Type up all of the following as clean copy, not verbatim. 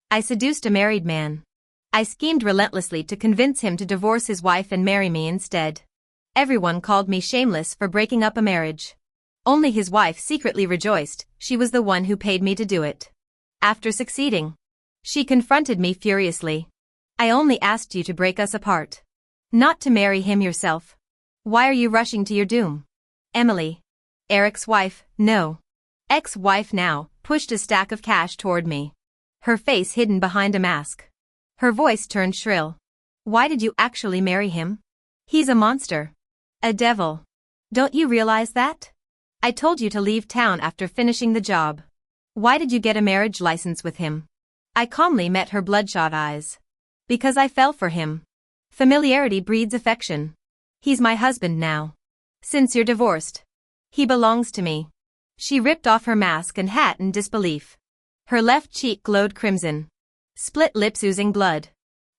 I seduced a married man. I schemed relentlessly to convince him to divorce his wife and marry me instead. Everyone called me shameless for breaking up a marriage. Only his wife secretly rejoiced she was the one who paid me to do it. After succeeding, she confronted me furiously. I only asked you to break us apart, not to marry him yourself. Why are you rushing to your doom? Emily, Eric's wife, no, ex-wife now, pushed a stack of cash toward me, her face hidden behind a mask. Her voice turned shrill. Why did you actually marry him? He's a monster. A devil. Don't you realize that? I told you to leave town after finishing the job. Why did you get a marriage license with him? I calmly met her bloodshot eyes. Because I fell for him. Familiarity breeds affection. He's my husband now. Since you're divorced, he belongs to me. She ripped off her mask and hat in disbelief. Her left cheek glowed crimson. Split lips oozing blood.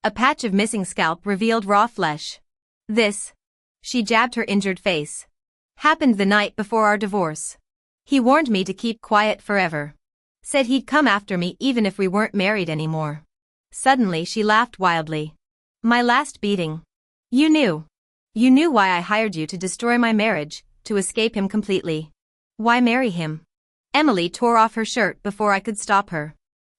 A patch of missing scalp revealed raw flesh. This, she jabbed her injured face, happened the night before our divorce. He warned me to keep quiet forever. Said he'd come after me even if we weren't married anymore. Suddenly she laughed wildly. My last beating. You knew. You knew why I hired you to destroy my marriage, to escape him completely. Why marry him? Emily tore off her shirt before I could stop her.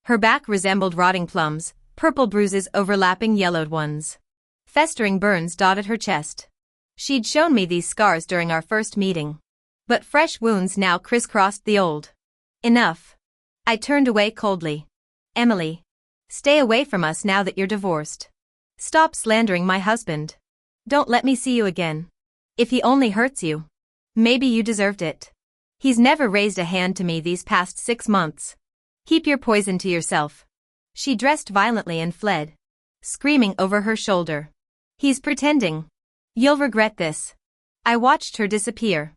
Her back resembled rotting plums, purple bruises overlapping yellowed ones. Festering burns dotted her chest. She'd shown me these scars during our first meeting. But fresh wounds now crisscrossed the old. Enough. I turned away coldly. Emily, stay away from us now that you're divorced. Stop slandering my husband. Don't let me see you again. If he only hurts you, maybe you deserved it. He's never raised a hand to me these past 6 months. Keep your poison to yourself. She dressed violently and fled, screaming over her shoulder. He's pretending. You'll regret this. I watched her disappear.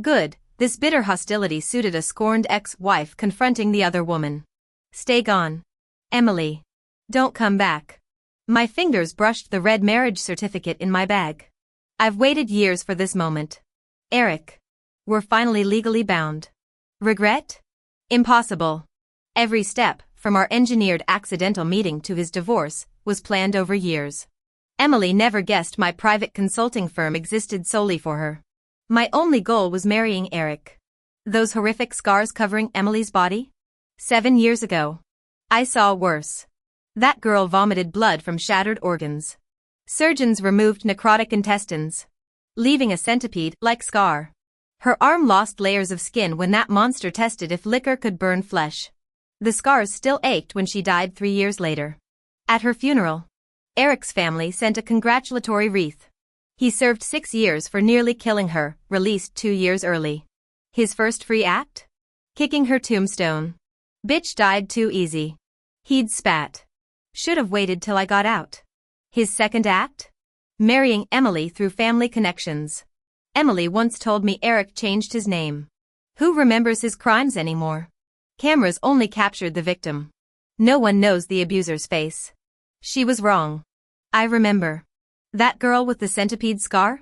Good, this bitter hostility suited a scorned ex-wife confronting the other woman. Stay gone. Emily. Don't come back. My fingers brushed the red marriage certificate in my bag. I've waited years for this moment. Eric. We're finally legally bound. Regret? Impossible. Every step, from our engineered accidental meeting to his divorce, was planned over years. Emily never guessed my private consulting firm existed solely for her. My only goal was marrying Eric. Those horrific scars covering Emily's body? 7 years ago. I saw worse. That girl vomited blood from shattered organs. Surgeons removed necrotic intestines, leaving a centipede-like scar. Her arm lost layers of skin when that monster tested if liquor could burn flesh. The scars still ached when she died 3 years later. At her funeral, Eric's family sent a congratulatory wreath. He served 6 years for nearly killing her, released 2 years early. His first free act? Kicking her tombstone. Bitch died too easy. He'd spat. Should have waited till I got out. His second act? Marrying Emily through family connections. Emily once told me Eric changed his name. Who remembers his crimes anymore? Cameras only captured the victim. No one knows the abuser's face. She was wrong. I remember. That girl with the centipede scar?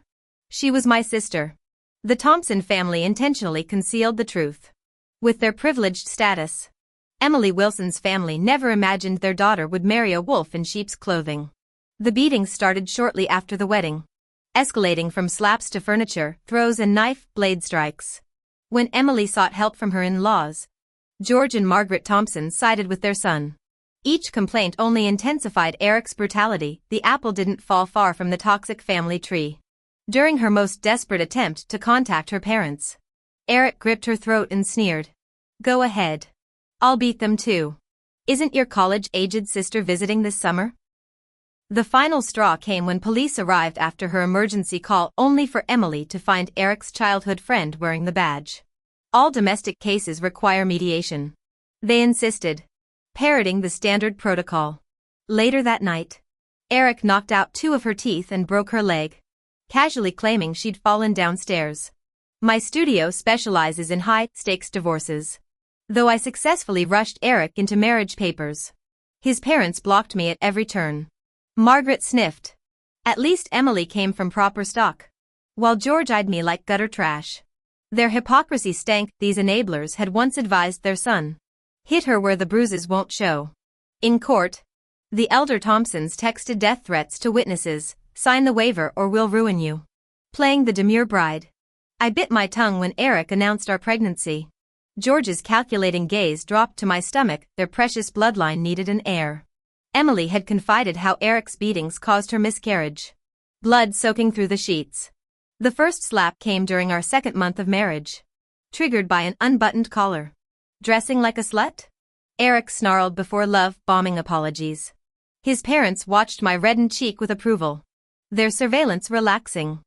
She was my sister. The Thompson family intentionally concealed the truth. With their privileged status, Emily Wilson's family never imagined their daughter would marry a wolf in sheep's clothing. The beatings started shortly after the wedding, escalating from slaps to furniture, throws and knife blade strikes. When Emily sought help from her in-laws, George and Margaret Thompson sided with their son. Each complaint only intensified Eric's brutality. The apple didn't fall far from the toxic family tree. During her most desperate attempt to contact her parents, Eric gripped her throat and sneered. Go ahead. I'll beat them too. Isn't your college-aged sister visiting this summer? The final straw came when police arrived after her emergency call, only for Emily to find Eric's childhood friend wearing the badge. All domestic cases require mediation. They insisted, parroting the standard protocol. Later that night, Eric knocked out 2 of her teeth and broke her leg, casually claiming she'd fallen downstairs. My studio specializes in high-stakes divorces. Though I successfully rushed Eric into marriage papers, his parents blocked me at every turn. Margaret sniffed. At least Emily came from proper stock. While George eyed me like gutter trash. Their hypocrisy stank. These enablers had once advised their son. Hit her where the bruises won't show. In court, the elder Thompsons texted death threats to witnesses, sign the waiver or we'll ruin you. Playing the demure bride. I bit my tongue when Eric announced our pregnancy. George's calculating gaze dropped to my stomach, their precious bloodline needed an heir. Emily had confided how Eric's beatings caused her miscarriage. Blood soaking through the sheets. The first slap came during our second month of marriage. Triggered by an unbuttoned collar. Dressing like a slut? Eric snarled before love-bombing apologies. His parents watched my reddened cheek with approval. Their surveillance relaxing.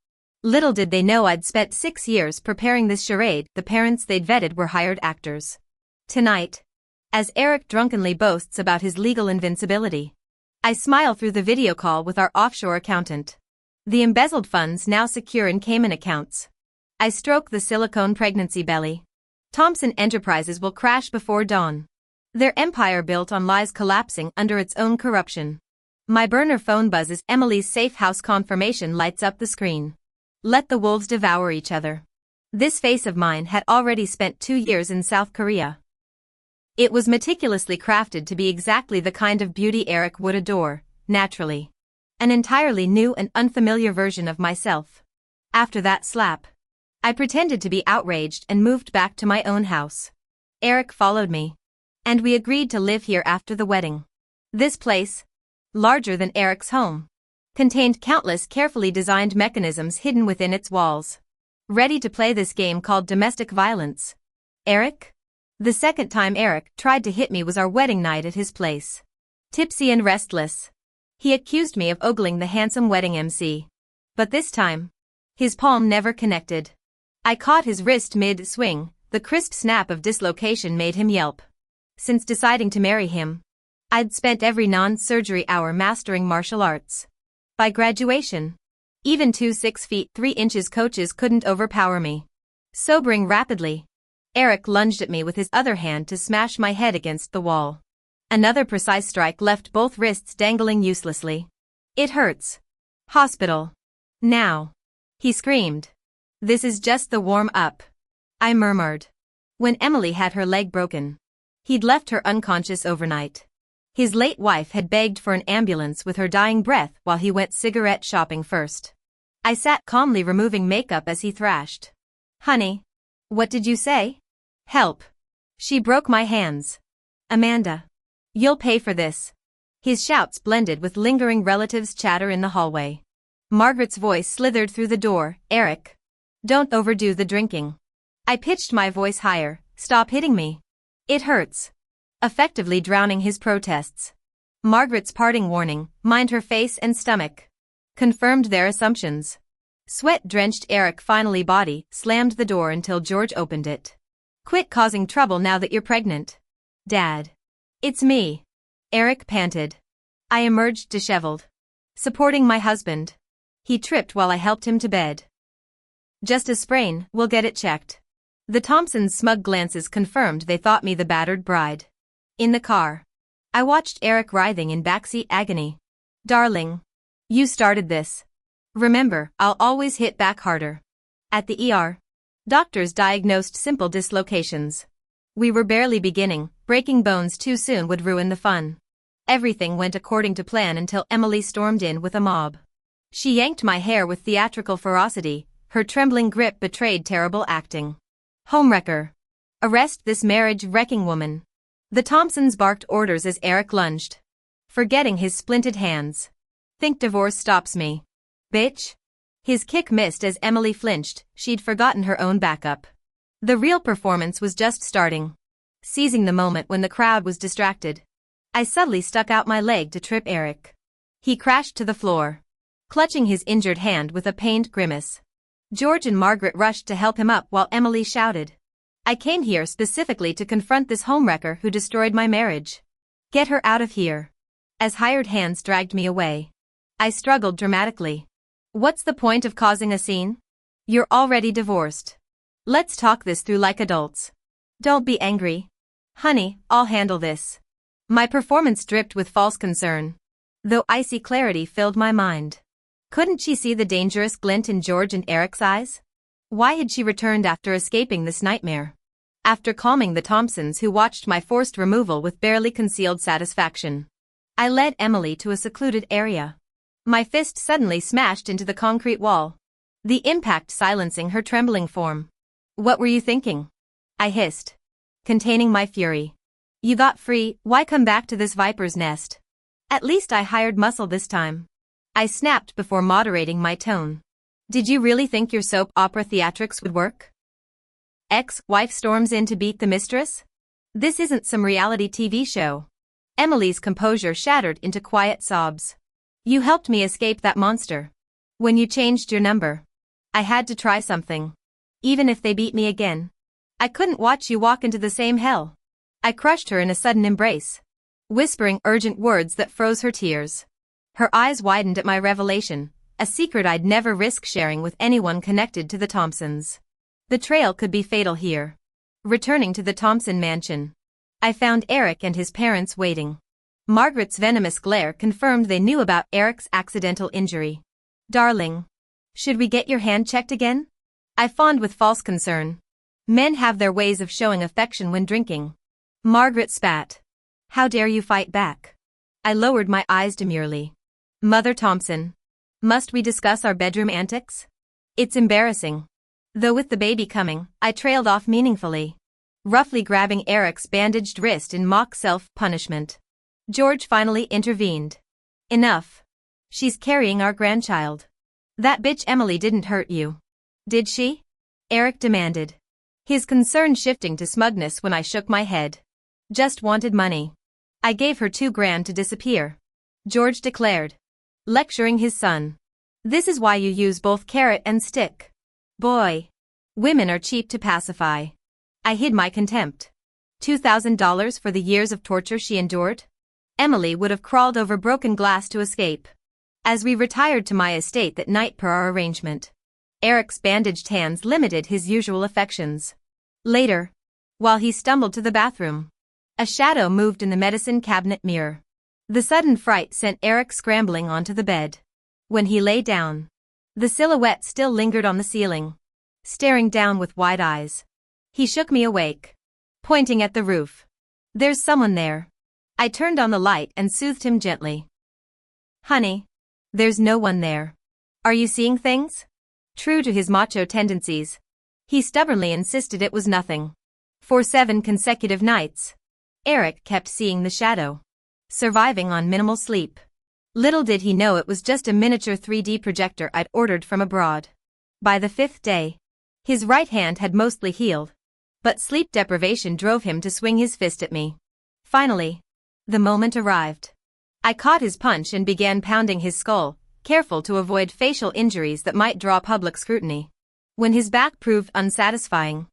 Little did they know I'd spent 6 years preparing this charade. The parents they'd vetted were hired actors. Tonight, as Eric drunkenly boasts about his legal invincibility, I smile through the video call with our offshore accountant. The embezzled funds now secure in Cayman accounts. I stroke the silicone pregnancy belly. Thompson Enterprises will crash before dawn. Their empire built on lies collapsing under its own corruption. My burner phone buzzes. Emily's safe house confirmation lights up the screen. Let the wolves devour each other. This face of mine had already spent 2 years in South Korea. It was meticulously crafted to be exactly the kind of beauty Eric would adore, naturally. An entirely new and unfamiliar version of myself. After that slap, I pretended to be outraged and moved back to my own house. Eric followed me. And we agreed to live here after the wedding. This place, larger than Eric's home, contained countless carefully designed mechanisms hidden within its walls. Ready to play this game called domestic violence. Eric? The second time Eric tried to hit me was our wedding night at his place. Tipsy and restless, he accused me of ogling the handsome wedding MC. But this time, his palm never connected. I caught his wrist mid-swing. The crisp snap of dislocation made him yelp. Since deciding to marry him, I'd spent every non-surgery hour mastering martial arts. By graduation, even 2 6'3" coaches couldn't overpower me. Sobering rapidly, Eric lunged at me with his other hand to smash my head against the wall. Another precise strike left both wrists dangling uselessly. It hurts. Hospital. Now. He screamed. This is just the warm-up. I murmured. When Emily had her leg broken, he'd left her unconscious overnight. His late wife had begged for an ambulance with her dying breath while he went cigarette shopping first. I sat calmly removing makeup as he thrashed. Honey. What did you say? Help. She broke my hands. Amanda. You'll pay for this. His shouts blended with lingering relatives' chatter in the hallway. Margaret's voice slithered through the door. Eric. Don't overdo the drinking. I pitched my voice higher. Stop hitting me. It hurts. Effectively drowning his protests. Margaret's parting warning, mind her face and stomach, confirmed their assumptions. Sweat-drenched Eric finally slammed the door until George opened it. Quit causing trouble now that you're pregnant. Dad. It's me. Eric panted. I emerged disheveled. Supporting my husband. He tripped while I helped him to bed. Just a sprain, we'll get it checked. The Thompsons' smug glances confirmed they thought me the battered bride. In the car, I watched Eric writhing in backseat agony. Darling. You started this. Remember, I'll always hit back harder. At the ER, doctors diagnosed simple dislocations. We were barely beginning. Breaking bones too soon would ruin the fun. Everything went according to plan until Emily stormed in with a mob. She yanked my hair with theatrical ferocity. Her trembling grip betrayed terrible acting. Homewrecker. Arrest this marriage-wrecking woman. The Thompsons barked orders as Eric lunged, forgetting his splinted hands. Think divorce stops me. Bitch. His kick missed as Emily flinched. She'd forgotten her own backup. The real performance was just starting. Seizing the moment when the crowd was distracted, I subtly stuck out my leg to trip Eric. He crashed to the floor, clutching his injured hand with a pained grimace. George and Margaret rushed to help him up while Emily shouted. I came here specifically to confront this homewrecker who destroyed my marriage. Get her out of here. As hired hands dragged me away, I struggled dramatically. What's the point of causing a scene? You're already divorced. Let's talk this through like adults. Don't be angry. Honey, I'll handle this. My performance dripped with false concern, though icy clarity filled my mind. Couldn't she see the dangerous glint in George and Eric's eyes? Why had she returned after escaping this nightmare? After calming the Thompsons, who watched my forced removal with barely concealed satisfaction, I led Emily to a secluded area. My fist suddenly smashed into the concrete wall, the impact silencing her trembling form. "What were you thinking?" I hissed, containing my fury. "You got free, why come back to this viper's nest?" "At least I hired muscle this time," I snapped before moderating my tone. "Did you really think your soap opera theatrics would work? Ex-wife storms in to beat the mistress? This isn't some reality TV show." Emily's composure shattered into quiet sobs. "You helped me escape that monster. When you changed your number, I had to try something. Even if they beat me again, I couldn't watch you walk into the same hell." I crushed her in a sudden embrace, whispering urgent words that froze her tears. Her eyes widened at my revelation, a secret I'd never risk sharing with anyone connected to the Thompsons. The trail could be fatal here. Returning to the Thompson mansion, I found Eric and his parents waiting. Margaret's venomous glare confirmed they knew about Eric's accidental injury. "Darling, should we get your hand checked again?" I fawned with false concern. Men have their ways of showing affection when drinking. Margaret spat. "How dare you fight back?" I lowered my eyes demurely. "Mother Thompson, must we discuss our bedroom antics? It's embarrassing." Though with the baby coming, I trailed off meaningfully, roughly grabbing Eric's bandaged wrist in mock self-punishment. George finally intervened. "Enough. She's carrying our grandchild. That bitch Emily didn't hurt you, did she?" Eric demanded, his concern shifting to smugness when I shook my head. "Just wanted money. I gave her $2,000 to disappear," George declared, lecturing his son. "This is why you use both carrot and stick. Boy, women are cheap to pacify." I hid my contempt. $2,000 for the years of torture she endured? Emily would have crawled over broken glass to escape. As we retired to my estate that night per our arrangement, Eric's bandaged hands limited his usual affections. Later, while he stumbled to the bathroom, a shadow moved in the medicine cabinet mirror. The sudden fright sent Eric scrambling onto the bed. When he lay down, the silhouette still lingered on the ceiling, staring down with wide eyes. He shook me awake, pointing at the roof. "There's someone there." I turned on the light and soothed him gently. "Honey, there's no one there. Are you seeing things?" True to his macho tendencies, he stubbornly insisted it was nothing. For 7 consecutive nights, Eric kept seeing the shadow, surviving on minimal sleep. Little did he know it was just a miniature 3D projector I'd ordered from abroad. By the 5th day, his right hand had mostly healed, but sleep deprivation drove him to swing his fist at me. Finally, the moment arrived. I caught his punch and began pounding his skull, careful to avoid facial injuries that might draw public scrutiny. When his back proved unsatisfying,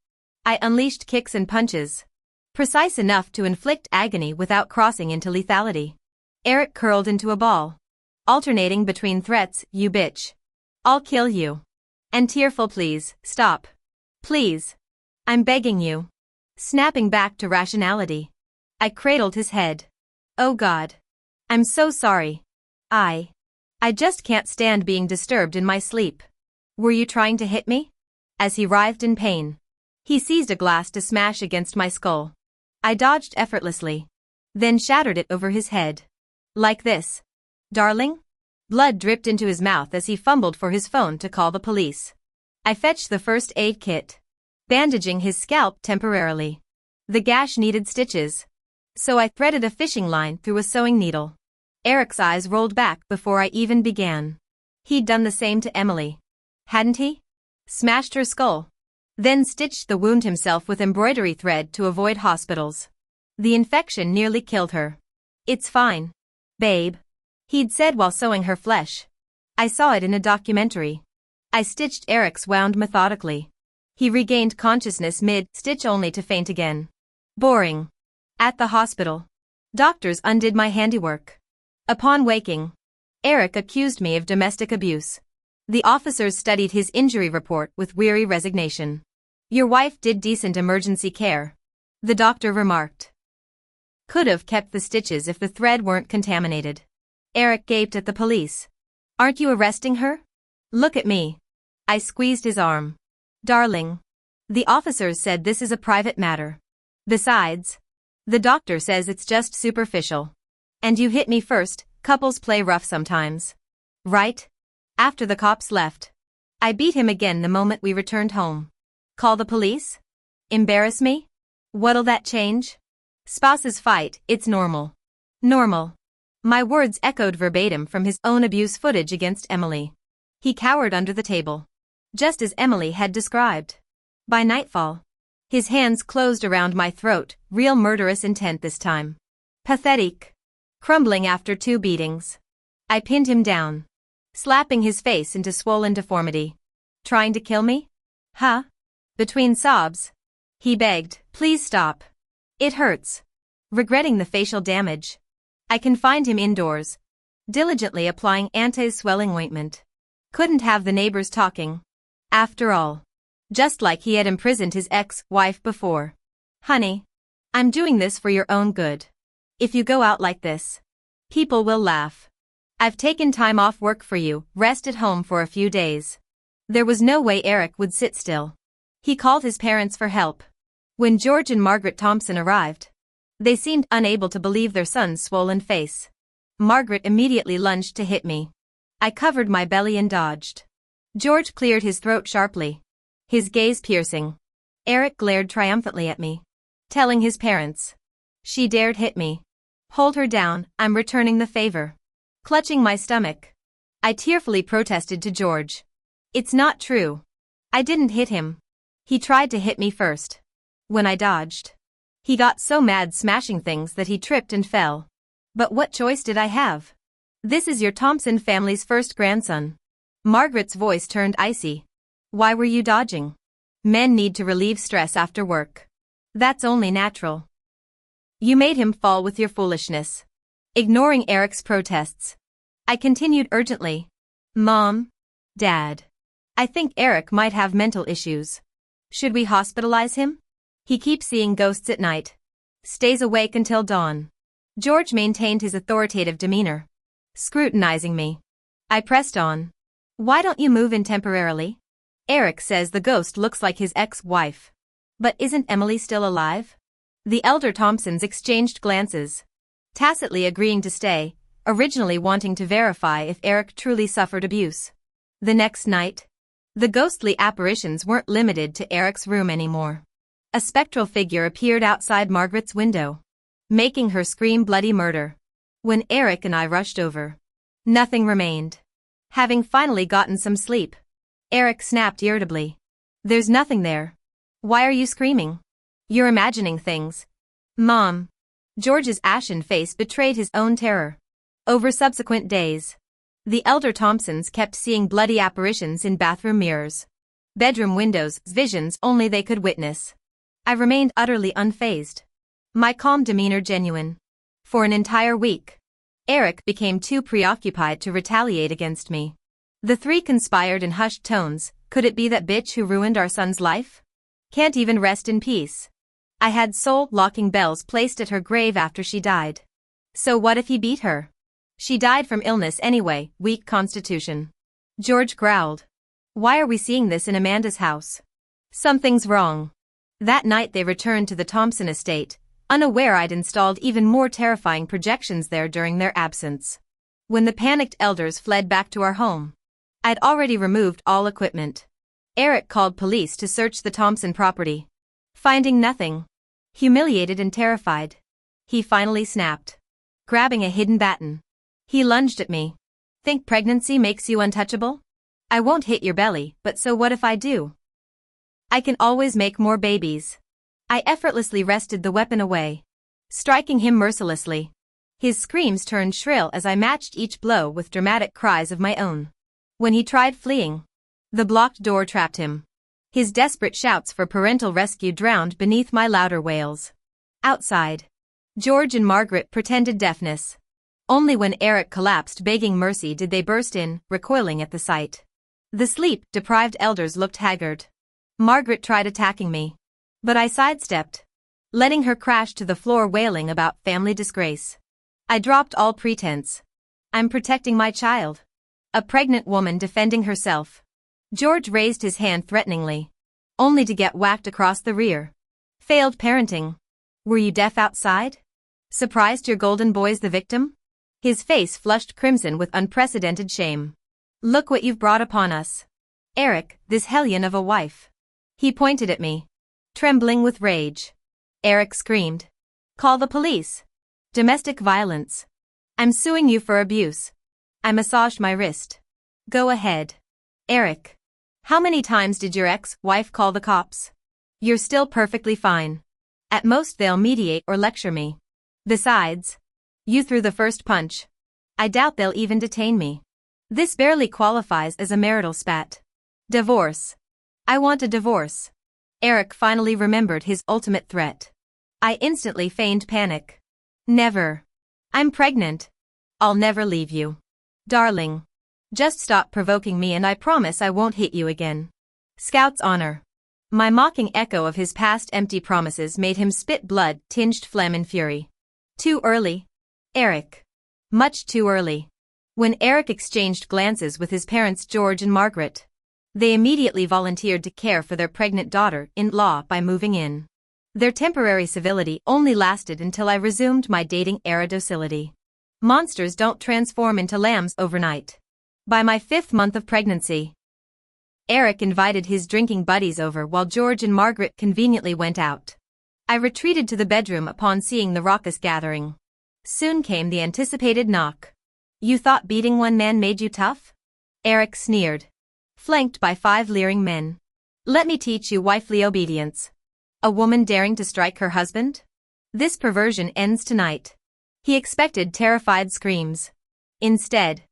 I unleashed kicks and punches, precise enough to inflict agony without crossing into lethality. Eric curled into a ball, alternating between threats, "You bitch. I'll kill you," and tearful "Please, stop. Please. I'm begging you." Snapping back to rationality, I cradled his head. "Oh God. I'm so sorry. I just can't stand being disturbed in my sleep. Were you trying to hit me?" As he writhed in pain, he seized a glass to smash against my skull. I dodged effortlessly, then shattered it over his head. "Like this, darling?" Blood dripped into his mouth as he fumbled for his phone to call the police. I fetched the first aid kit, bandaging his scalp temporarily. The gash needed stitches, so I threaded a fishing line through a sewing needle. Eric's eyes rolled back before I even began. He'd done the same to Emily, hadn't he? Smashed her skull, then stitched the wound himself with embroidery thread to avoid hospitals. The infection nearly killed her. "It's fine, babe," he'd said while sewing her flesh. I saw it in a documentary. I stitched Eric's wound methodically. He regained consciousness mid-stitch only to faint again. Boring. At the hospital, doctors undid my handiwork. Upon waking, Eric accused me of domestic abuse. The officers studied his injury report with weary resignation. "Your wife did decent emergency care," the doctor remarked. "Could have kept the stitches if the thread weren't contaminated." Eric gaped at the police. "Aren't you arresting her?" "Look at me." I squeezed his arm. "Darling, The officers said this is a private matter. Besides, the doctor says it's just superficial. And you hit me first, couples play rough sometimes. Right? After the cops left, I beat him again the moment we returned home. Call the police? Embarrass me? What'll that change? Spouses fight, it's normal. Normal. My words echoed verbatim from his own abuse footage against Emily. He cowered under the table. Just as Emily had described. By nightfall, his hands closed around my throat, real murderous intent this time. Pathetic. Crumbling after 2 beatings. I pinned him down, slapping his face into swollen deformity. Trying to kill me? Huh? Between sobs, he begged, please stop. It hurts. Regretting the facial damage, I confined him indoors, diligently applying anti-swelling ointment. Couldn't have the neighbors talking. After all, just like he had imprisoned his ex-wife before. Honey, I'm doing this for your own good. If you go out like this, people will laugh. I've taken time off work for you, rest at home for a few days. There was no way Eric would sit still. He called his parents for help. When George and Margaret Thompson arrived, they seemed unable to believe their son's swollen face. Margaret immediately lunged to hit me. I covered my belly and dodged. George cleared his throat sharply, his gaze piercing. Eric glared triumphantly at me, telling his parents, she dared hit me. Hold her down, I'm returning the favor. Clutching my stomach, I tearfully protested to George. It's not true. I didn't hit him. He tried to hit me first. When I dodged, he got so mad smashing things that he tripped and fell. But what choice did I have? This is your Thompson family's first grandson. Margaret's voice turned icy. Why were you dodging? Men need to relieve stress after work. That's only natural. You made him fall with your foolishness. Ignoring Eric's protests, I continued urgently. Mom, Dad, I think Eric might have mental issues. Should we hospitalize him? He keeps seeing ghosts at night. Stays awake until dawn. George maintained his authoritative demeanor, scrutinizing me. I pressed on. Why don't you move in temporarily? Eric says the ghost looks like his ex-wife. But isn't Emily still alive? The elder Thompsons exchanged glances, tacitly agreeing to stay, originally wanting to verify if Eric truly suffered abuse. The next night, the ghostly apparitions weren't limited to Eric's room anymore. A spectral figure appeared outside Margaret's window, making her scream bloody murder. When Eric and I rushed over, nothing remained. Having finally gotten some sleep, Eric snapped irritably. There's nothing there. Why are you screaming? You're imagining things. Mom. George's ashen face betrayed his own terror. Over subsequent days, the elder Thompsons kept seeing bloody apparitions in bathroom mirrors, bedroom windows, visions only they could witness. I remained utterly unfazed, my calm demeanor genuine. For an entire week, Eric became too preoccupied to retaliate against me. The 3 conspired in hushed tones. Could it be that bitch who ruined our son's life? Can't even rest in peace. I had soul-locking bells placed at her grave after she died. So what if he beat her? She died from illness anyway, weak constitution. George growled. Why are we seeing this in Amanda's house? Something's wrong. That night they returned to the Thompson estate, unaware I'd installed even more terrifying projections there during their absence. When the panicked elders fled back to our home, I'd already removed all equipment. Eric called police to search the Thompson property. Finding nothing. Humiliated and terrified, he finally snapped, grabbing a hidden baton. He lunged at me. Think pregnancy makes you untouchable? I won't hit your belly, but so what if I do? I can always make more babies. I effortlessly wrested the weapon away, striking him mercilessly. His screams turned shrill as I matched each blow with dramatic cries of my own. When he tried fleeing, the blocked door trapped him. His desperate shouts for parental rescue drowned beneath my louder wails. Outside, George and Margaret pretended deafness. Only when Eric collapsed begging mercy did they burst in, recoiling at the sight. The sleep-deprived elders looked haggard. Margaret tried attacking me, but I sidestepped, letting her crash to the floor wailing about family disgrace. I dropped all pretense. I'm protecting my child. A pregnant woman defending herself. George raised his hand threateningly. only to get whacked across the rear. Failed parenting. Were you deaf outside? Surprised your golden boy's the victim? His face flushed crimson with unprecedented shame. Look what you've brought upon us. Eric, this hellion of a wife. He pointed at me, trembling with rage. Eric screamed. Call the police. Domestic violence. I'm suing you for abuse. I massaged my wrist. Go ahead. Eric. How many times did your ex-wife call the cops? You're still perfectly fine. At most they'll mediate or lecture me. Besides, you threw the first punch. I doubt they'll even detain me. This barely qualifies as a marital spat. Divorce. I want a divorce. Eric finally remembered his ultimate threat. I instantly feigned panic. Never. I'm pregnant. I'll never leave you. Darling. Just stop provoking me and I promise I won't hit you again. Scout's honor. My mocking echo of his past empty promises made him spit blood-tinged phlegm in fury. Too early. Eric. Much too early. When Eric exchanged glances with his parents George and Margaret, they immediately volunteered to care for their pregnant daughter-in-law by moving in. Their temporary civility only lasted until I resumed my dating-era docility. Monsters don't transform into lambs overnight. By my 5th month of pregnancy, Eric invited his drinking buddies over while George and Margaret conveniently went out. I retreated to the bedroom upon seeing the raucous gathering. Soon came the anticipated knock. You thought beating one man made you tough? Eric sneered. Flanked by 5 leering men. Let me teach you wifely obedience. A woman daring to strike her husband? This perversion ends tonight. He expected terrified screams. Instead,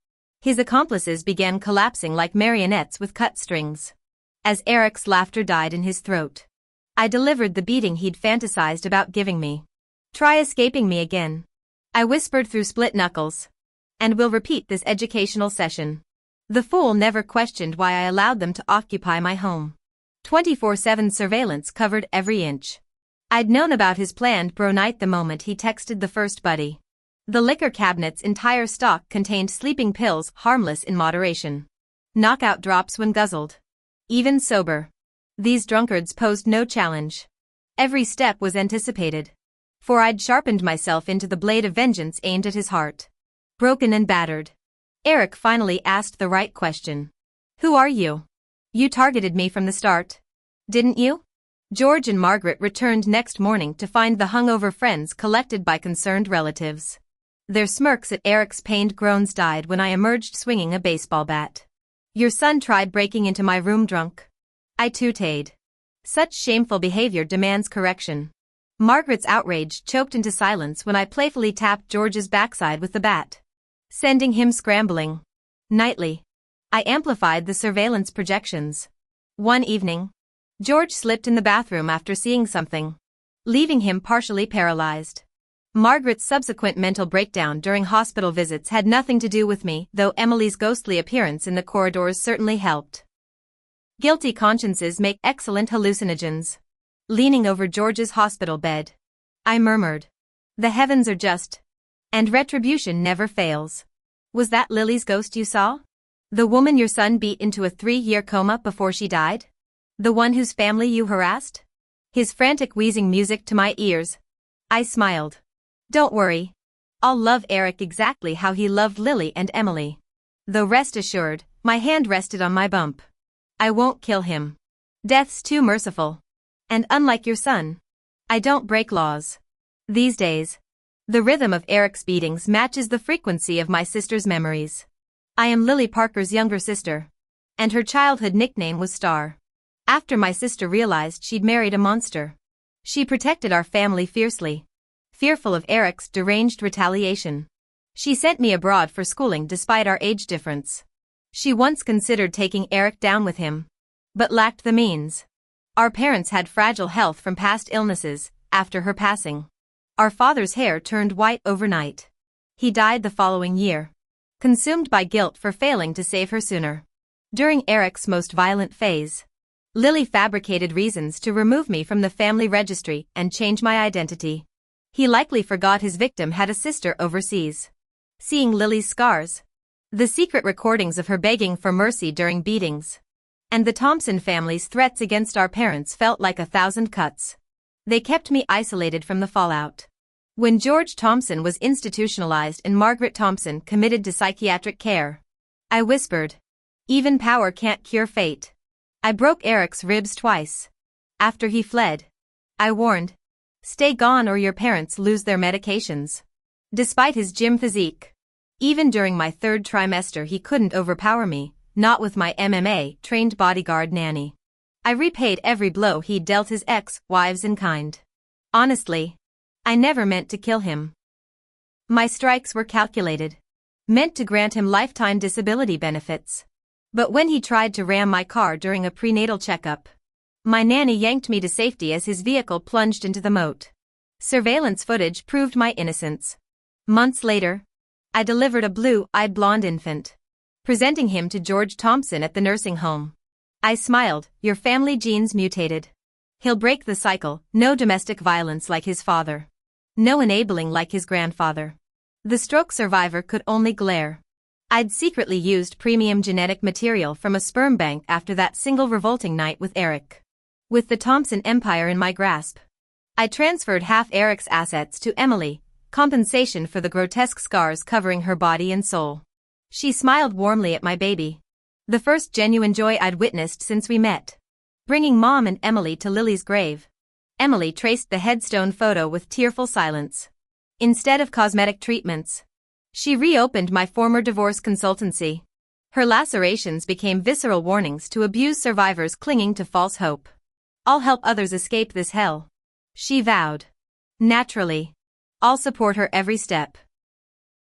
his accomplices began collapsing like marionettes with cut strings. As Eric's laughter died in his throat, I delivered the beating he'd fantasized about giving me. Try escaping me again. I whispered through split knuckles. And we'll repeat this educational session. The fool never questioned why I allowed them to occupy my home. 24/7 surveillance covered every inch. I'd known about his planned bro night the moment he texted the first buddy. The liquor cabinet's entire stock contained sleeping pills harmless in moderation. Knockout drops when guzzled. Even sober. These drunkards posed no challenge. Every step was anticipated. For I'd sharpened myself into the blade of vengeance aimed at his heart. Broken and battered, Eric finally asked the right question. Who are you? You targeted me from the start. Didn't you? George and Margaret returned next morning to find the hungover friends collected by concerned relatives. Their smirks at Eric's pained groans died when I emerged swinging a baseball bat. Your son tried breaking into my room drunk. I tooted. Such shameful behavior demands correction. Margaret's outrage choked into silence when I playfully tapped George's backside with the bat, sending him scrambling. Nightly, I amplified the surveillance projections. One evening, George slipped in the bathroom after seeing something, leaving him partially paralyzed. Margaret's subsequent mental breakdown during hospital visits had nothing to do with me, though Emily's ghostly appearance in the corridors certainly helped. Guilty consciences make excellent hallucinogens. Leaning over George's hospital bed, I murmured, the heavens are just, and retribution never fails. Was that Lily's ghost you saw? The woman your son beat into a 3-year coma before she died? The one whose family you harassed? His frantic wheezing music to my ears. I smiled. Don't worry. I'll love Eric exactly how he loved Lily and Emily. Though rest assured, my hand rested on my bump. I won't kill him. Death's too merciful. And unlike your son, I don't break laws. These days, the rhythm of Eric's beatings matches the frequency of my sister's memories. I am Lily Parker's younger sister, and her childhood nickname was Star. After my sister realized she'd married a monster, she protected our family fiercely, fearful of Eric's deranged retaliation. She sent me abroad for schooling despite our age difference. She once considered taking Eric down with him, but lacked the means. Our parents had fragile health from past illnesses. After her passing, our father's hair turned white overnight. He died the following year, consumed by guilt for failing to save her sooner. During Eric's most violent phase, Lily fabricated reasons to remove me from the family registry and change my identity. He likely forgot his victim had a sister overseas. Seeing Lily's scars, the secret recordings of her begging for mercy during beatings, And the Thompson family's threats against our parents felt like 1,000 cuts. They kept me isolated from the fallout. When George Thompson was institutionalized and Margaret Thompson committed to psychiatric care, I whispered, "Even power can't cure fate." I broke Eric's ribs twice. After he fled, I warned, "Stay gone or your parents lose their medications." Despite his gym physique, even during my 3rd trimester he couldn't overpower me, not with my MMA-trained bodyguard nanny. I repaid every blow he'd dealt his ex-wives in kind. Honestly, I never meant to kill him. My strikes were calculated, meant to grant him lifetime disability benefits. But when he tried to ram my car during a prenatal checkup, my nanny yanked me to safety as his vehicle plunged into the moat. Surveillance footage proved my innocence. Months later, I delivered a blue-eyed blonde infant, presenting him to George Thompson at the nursing home. I smiled, "Your family genes mutated. He'll break the cycle, no domestic violence like his father. No enabling like his grandfather." The stroke survivor could only glare. I'd secretly used premium genetic material from a sperm bank after that single revolting night with Eric. With the Thompson empire in my grasp, I transferred half Eric's assets to Emily, compensation for the grotesque scars covering her body and soul. She smiled warmly at my baby, the first genuine joy I'd witnessed since we met. Bringing Mom and Emily to Lily's grave, Emily traced the headstone photo with tearful silence. Instead of cosmetic treatments, she reopened my former divorce consultancy. Her lacerations became visceral warnings to abuse survivors clinging to false hope. "I'll help others escape this hell," she vowed. Naturally, I'll support her every step.